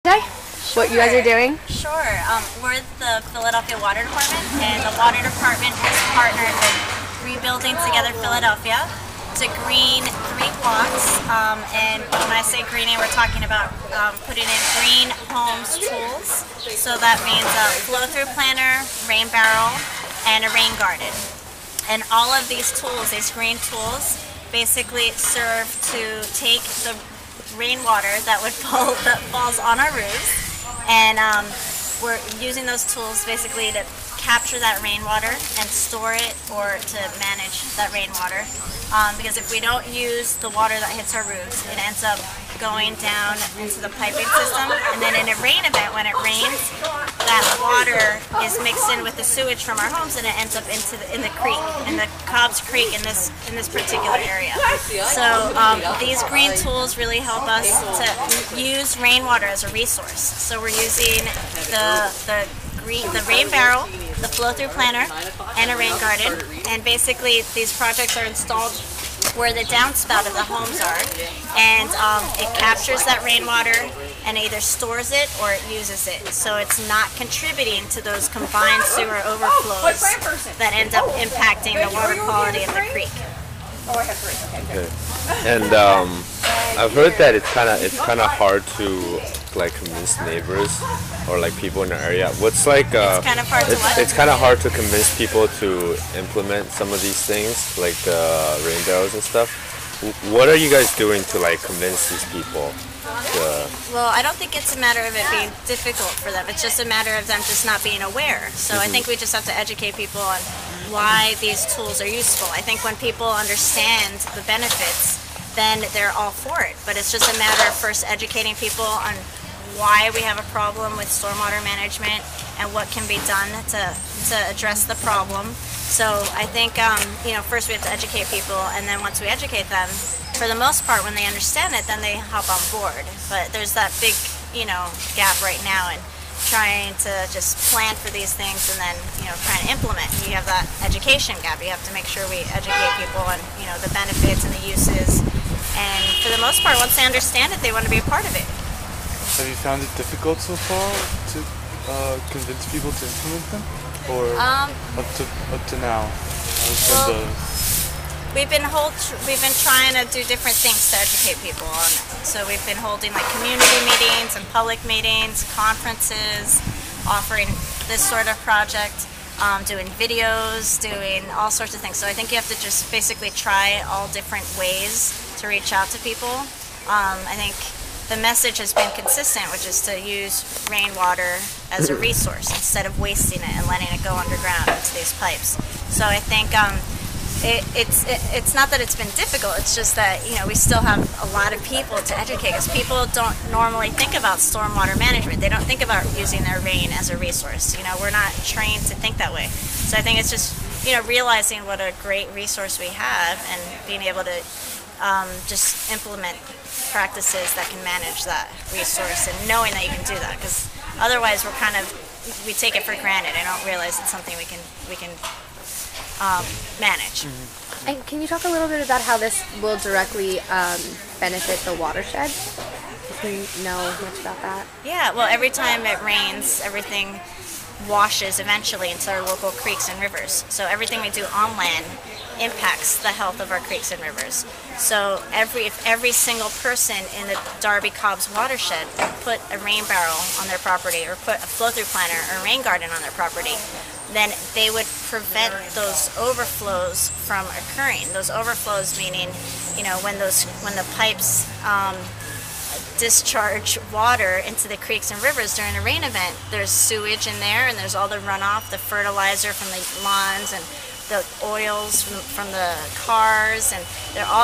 Today? Sure. What you guys are doing? Sure. We're the Philadelphia Water Department, and the Water Department has partnered with Rebuilding Together Philadelphia to green 3 blocks. And when I say greening, we're talking about putting in green homes tools. So that means a flow-through planter, rain barrel, and a rain garden. And all of these tools, these green tools, basically serve to take the rainwater that falls on our roofs, and we're using those tools basically to capture that rainwater and store it, or to manage that rainwater. Because if we don't use the water that hits our roofs, it ends up going down into the piping system, and then in a rain event, when it rains, that water is mixed in with the sewage from our homes, and it ends up in the creek, in the Cobb's Creek in this particular area. So these green tools really help us to use rainwater as a resource. So we're using the rain barrel, the flow-through planter, and a rain garden. And basically these projects are installed where the downspout of the homes are, and it captures that rainwater and either stores it or it uses it. So it's not contributing to those combined sewer overflows that end up impacting the water quality of the creek. Okay. And I've heard that it's kind of hard to convince neighbors or people in the area. What's it's kind of hard to what? It's kind of hard to convince people to implement some of these things, like the rain barrels and stuff. What are you guys doing to convince these people? Well, I don't think it's a matter of it being difficult for them. It's just a matter of them just not being aware. So I think we just have to educate people on why these tools are useful. I think when people understand the benefits, then they're all for it. But it's just a matter of first educating people on why we have a problem with stormwater management and what can be done to address the problem. So I think first we have to educate people, and then once we educate them, for the most part, when they understand it, then they hop on board. But there's that big gap right now in trying to just plan for these things and then trying to implement. You have that education gap. You have to make sure we educate people on the benefits and the uses. And for the most part, once they understand it, they want to be a part of it. Have you found it difficult so far to convince people to implement them, or up to now? We've been trying to do different things to educate people on it. So we've been holding community meetings and public meetings, conferences, offering this sort of project, doing videos, doing all sorts of things. So I think you have to just basically try all different ways to reach out to people. I think the message has been consistent, which is to use rainwater as a resource instead of wasting it and letting it go underground into these pipes. So I think it's not that it's been difficult, it's just that we still have a lot of people to educate, because people don't normally think about stormwater management. They don't think about using their rain as a resource. We're not trained to think that way. So I think it's just realizing what a great resource we have and being able to just implement practices that can manage that resource, and knowing that you can do that, because otherwise we take it for granted and don't realize it's something we can manage. And can you talk a little bit about how this will directly benefit the watershed? Do you know much about that? Yeah, well, every time it rains, everything washes eventually into our local creeks and rivers. So everything we do on land impacts the health of our creeks and rivers. So if every single person in the Darby-Cobb's watershed put a rain barrel on their property, or put a flow-through planter or a rain garden on their property, then they would prevent those overflows from occurring. Those overflows meaning, when the pipes discharge water into the creeks and rivers during a rain event, there's sewage in there, and there's all the runoff, the fertilizer from the lawns, and the oils from the cars, and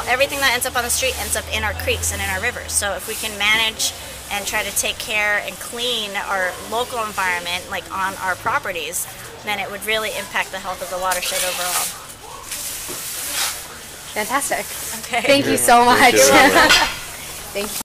everything that ends up on the street ends up in our creeks and in our rivers. So if we can manage and try to take care and clean our local environment, on our properties, then it would really impact the health of the watershed overall. Fantastic. Okay. Thank you so much. You're welcome. Thank you.